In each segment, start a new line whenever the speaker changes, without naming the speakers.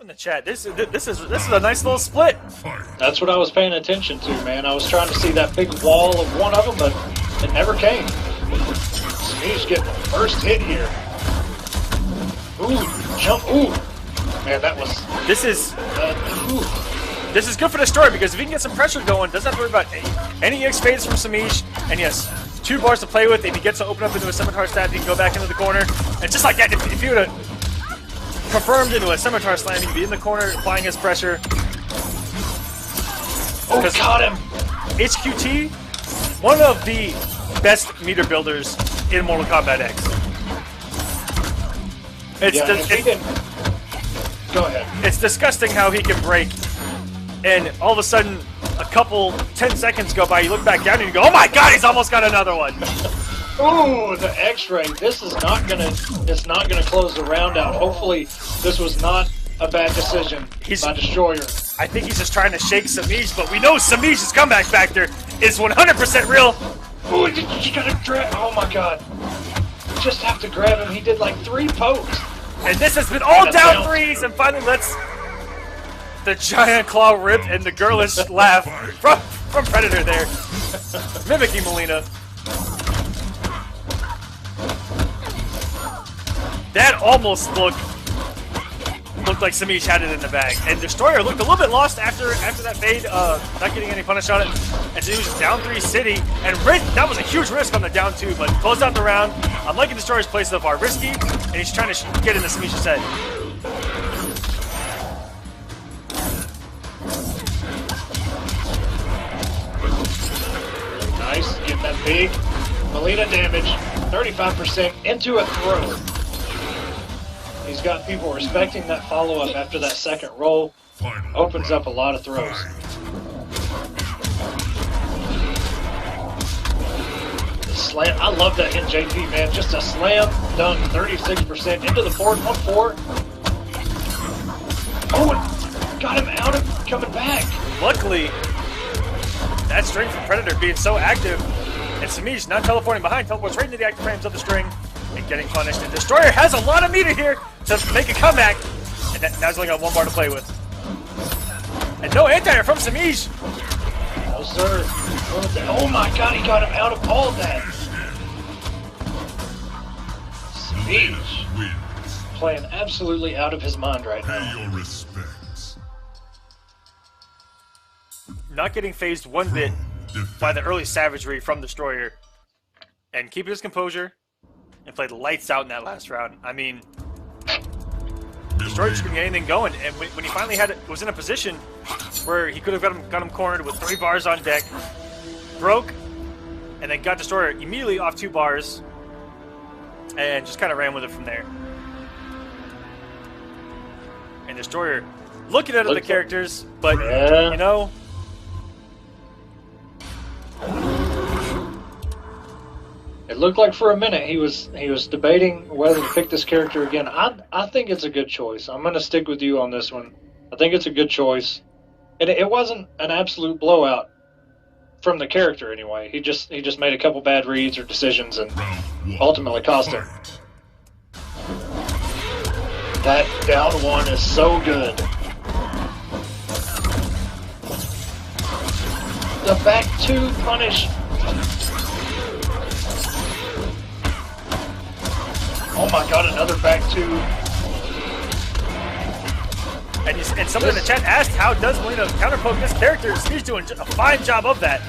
in the chat. This is a nice little split.
That's what I was paying attention to, man. I was trying to see that big wall of one of them, but it never came. Semiij getting the first hit here. Ooh, jump! Ooh, man, that was.
This is good for the story because if he can get some pressure going, doesn't have to worry about any EX fades from Semiij, and yes, 2 bars to play with. If he gets to open up into a scimitar stab, he can go back into the corner, and just like that, if he would have confirmed into a scimitar slam, he'd be in the corner applying his pressure.
Oh, got him!
HQT, one of the best meter builders in Mortal Kombat X.
Go ahead.
It's disgusting how he can break, and all of a sudden, a couple 10 seconds go by, you look back down and you go, oh my god, he's almost got another one!
Ooh, the X-ray. This is not gonna. It's not gonna close the round out. Hopefully, this was not a bad decision by Destroyer.
I think he's just trying to shake Semiij, but we know Semiij's comeback factor is 100% real.
Ooh, you gotta grab. Oh my god! You just have to grab him. He did like 3 pokes.
And this has been all down 3s, and finally lets the giant claw rip and the girlish laugh from Predator there, mimicking Mileena. That almost looked like Semiij had it in the bag, and Destroyer looked a little bit lost after that fade, not getting any punish on it, and so he was down 3 city, and that was a huge risk on the down 2, but closed out the round. I'm liking Destroyer's play so far, risky, and he's trying to get into Semiij's head.
Nice, getting that big Mileena damage, 35% into a throw. He's got people respecting that follow-up after that second roll. Opens up a lot of throws. The slam, I love that NJP, man. Just a slam dunk, 36% into the forward 1-4. Oh, and got him out of coming back.
Luckily, that string from Predator being so active, and Semiij not teleporting behind, teleports right into the active frames of the string and getting punished. And Destroyer has a lot of meter here to make a comeback, and now he's only got 1 bar to play with. And no anti-air from Semiij.
No, sir. Oh my god, he got him out of all that. Semiij playing absolutely out of his mind right now.
Not getting phased one bit by the early savagery from Destroyer, and keeping his composure and played lights out in that last round. I mean, Destroyer just couldn't get anything going, and when he finally was in a position where he could have got him cornered with 3 bars on deck, broke, and then got Destroyer immediately off 2 bars, and just kind of ran with it from there. And Destroyer looking at other characters, but you know.
It looked like for a minute he was debating whether to pick this character again. I think it's a good choice. I'm going to stick with you on this one. I think it's a good choice. And it wasn't an absolute blowout from the character anyway. He just made a couple bad reads or decisions and ultimately cost him. That down 1 is so good. The back 2 punish. Oh my god, another back 2.
And someone in the chat asked, how does Mileena counterpoke this character? Semiij doing a fine job of that.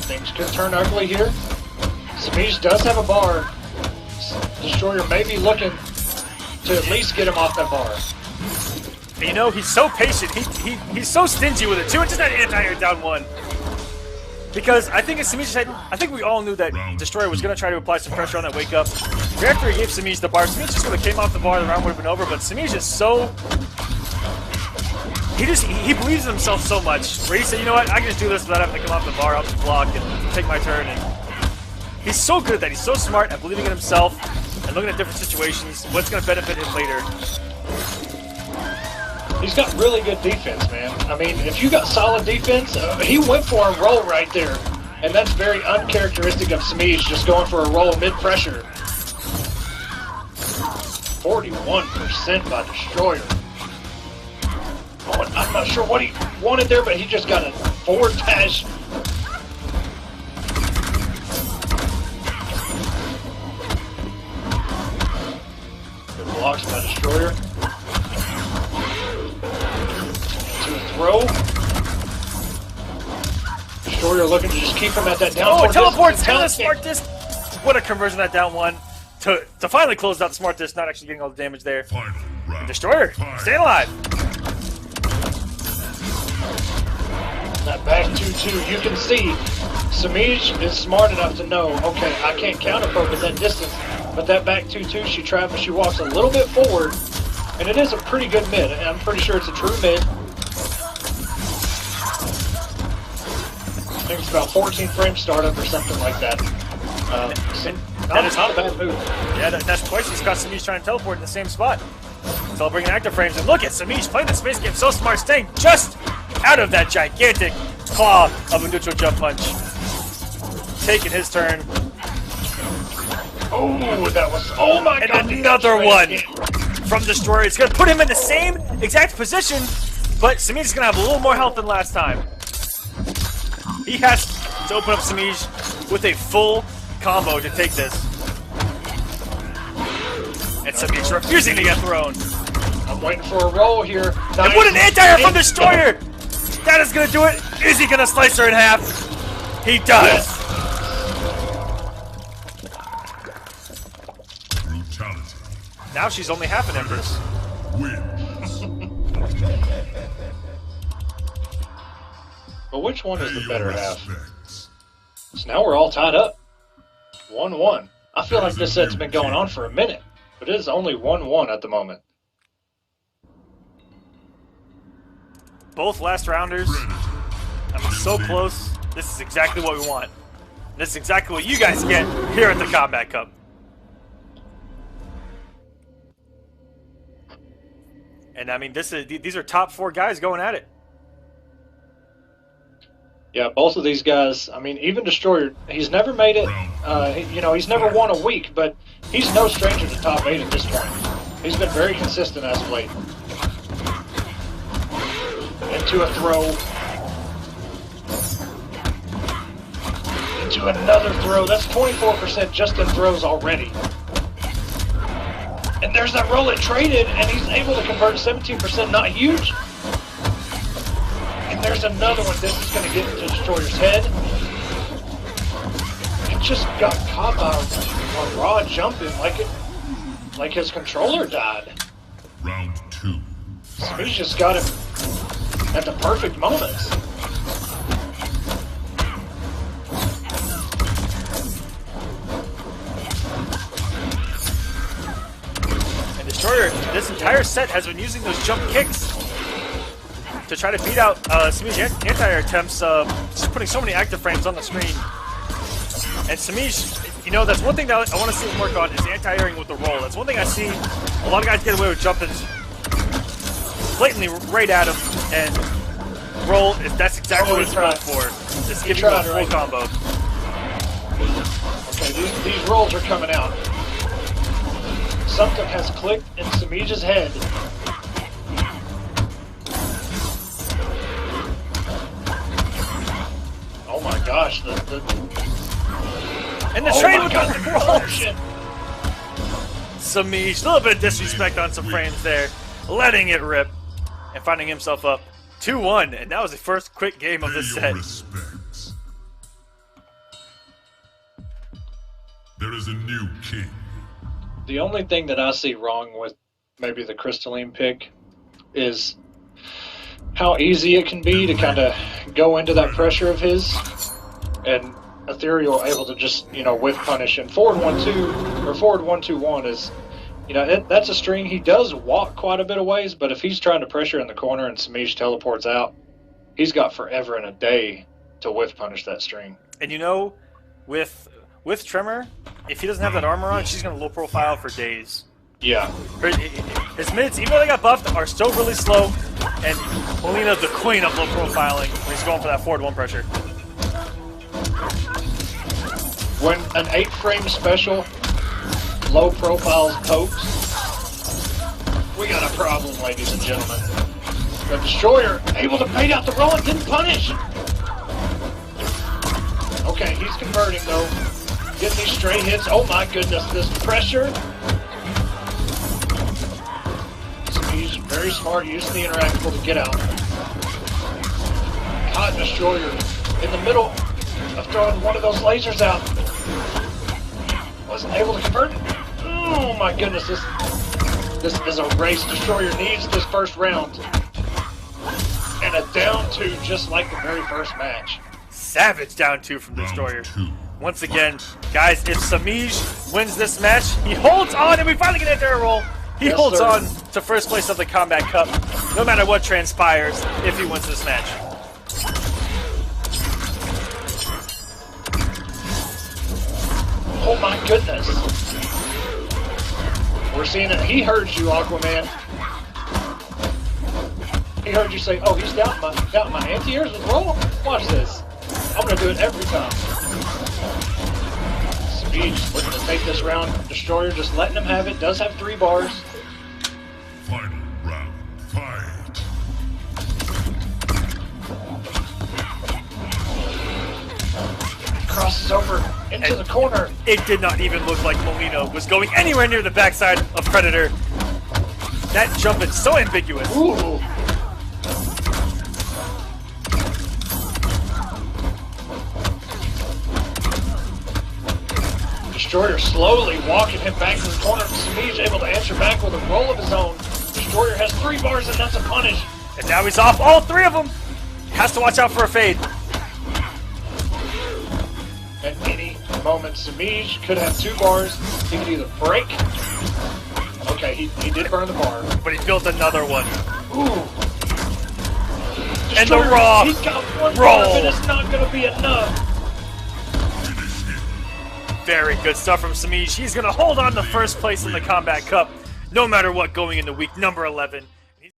Things could turn ugly here. Semiij does have a bar. Destroyer may be looking to at least get him off that bar.
You know, he's so patient. He's so stingy with it too. It's just that anti-air down 1. Because I think I think we all knew that Destroyer was going to try to apply some pressure on that wake up. Right after he gave Semiij the bar, Semiij just would have came off the bar, the round would have been over. But Semiij is so he believes in himself so much. Where he said, you know what, I can just do this without having to come off the bar. I'll just block and take my turn. And he's so good at that. He's so smart at believing in himself and looking at different situations, what's going to benefit him later.
He's got really good defense, man. I mean, if you got solid defense, he went for a roll right there. And that's very uncharacteristic of Semiij, just going for a roll mid-pressure. 41% by Destroyer. Oh, I'm not sure what he wanted there, but he just got a forward dash. Good blocks by Destroyer. To a throw. Destroyer looking to just keep him at that down.
Oh, it teleports and the smart disc. What a conversion that down one to finally close out the smart disc, not actually getting all the damage there. Destroyer, staying alive.
That back 2-2, you can see Semiij is smart enough to know, okay, I can't counter poke at that distance, but that back 2-2, she walks a little bit forward, and it is a pretty good mid, and I'm pretty sure it's a true mid. I think it's about 14 frame startup or something like that.
That is
not a bad move.
Yeah, that's twice he's caught Semiij trying to teleport in the same spot. So I'll bring in active frames, and look at Semiij playing the space game so smart, staying just out of that gigantic claw of a neutral jump punch. Taking his turn.
Oh, that was, oh my god.
And another one from Destroyer. It's going to put him in the same exact position, but Semiij is going to have a little more health than last time. He has to open up Semiij with a full combo to take this. And Semiij refusing to get thrown.
I'm waiting for a roll here. Nice.
And what an anti-air from Destroyer! That is going to do it. Is he going to slice her in half? He does.
Yes.
Brutality.
Now she's only half an Empress.
Wins.
But which one is the better half?
Respects.
So now we're all tied up. 1-1. I feel like this set's been going on for a minute, but it is only 1-1 at the moment.
Both last rounders. I mean, so close. This is exactly what we want. This is exactly what you guys get here at the Kombat Cup. And I mean, these are top 4 guys going at it.
Yeah, both of these guys, I mean, even Destroyer, he's never made it, he's never won a week, but he's no stranger to top 8 at this point. He's been very consistent as of late. Into a throw. Into another throw. That's 24% just in throws already. And there's that roll it traded, and he's able to convert 17%, not huge. And there's another one. This is going to get into Destroyer's head. He just got caught by a raw jumping like his controller died.
Round 2.
Semiij just got him at the perfect moments.
And Destroyer, this entire set has been using those jump kicks to try to beat out Semiij's anti-air attempts, just putting so many active frames on the screen. And Semiij, that's one thing that I want to see him work on is anti-airing with the roll. That's one thing I see a lot of guys get away with jumping blatantly right at him, and roll, if that's exactly what he's going for. Just giving him a full combo.
Okay, these rolls are coming out. Something has clicked in Semiij's head. Oh my gosh,
and the trade with
God,
the rolls! Semiij, a little bit of disrespect on some frames there, letting it rip, and finding himself up 2-1, and that was the first quick game of this set.
Respects. There is a new king.
The only thing that I see wrong with maybe the Crystalline pick is how easy it can be to kind of go into that pressure of his, and Ethereal able to just, whiff punish, and forward 1-2 or forward 1-2-1 is, that's a string. He does walk quite a bit of ways, but if he's trying to pressure in the corner and Semiij teleports out, he's got forever and a day to whiff punish that string.
And with Tremor, if he doesn't have that armor on, she's going to low profile for days.
Yeah.
His mids, even though they got buffed, are still really slow, and Mileena's the queen of low profiling when he's going for that forward 1 pressure.
When an 8-frame special low profiles pokes, We got a problem, ladies and gentlemen. The Destroyer able to bait out the roll and didn't punish. Okay, he's converting though. Getting these straight hits. Oh my goodness, this pressure. So he's very smart using the interactable to get out. Caught Destroyer in the middle of throwing one of those lasers out. Wasn't able to convert it. Oh my goodness, this is a race. Destroyer needs this first round. And a down 2 just like the very first match.
Savage down 2 from Destroyer. Once again, guys, if Semiij wins this match, he holds on, and we finally get an Ethereal roll. He holds on to first place of the Kombat Cup, no matter what transpires, if he wins this match.
Oh my goodness. We're seeing it. He heard you, Aquaman. He heard you say, oh, he's doubting my anti-airs with roll. Watch this. I'm going to do it every time. Semiij looking to take this round. Destroyer just letting him have it. Does have 3 bars.
Final round. Fight.
Crosses over into the corner.
It did not even look like Mileena was going anywhere near the backside of Predator. That jump is so ambiguous.
Ooh. Destroyer slowly walking him back to the corner. Semiij able to answer back with a roll of his own. Destroyer has 3 bars and that's a punish.
And now he's off all 3 of them. Has to watch out for a fade.
At any moment, Semiij could have 2 bars. He could either break. Okay, he did burn the bar.
But he built another one.
Ooh.
And the
Destroyer,
raw
he's got 1
roll.
bar, but it's not going to be enough.
Very good stuff from Semiij. He's going to hold on to first place in the Kombat Cup, no matter what, going into week number 11.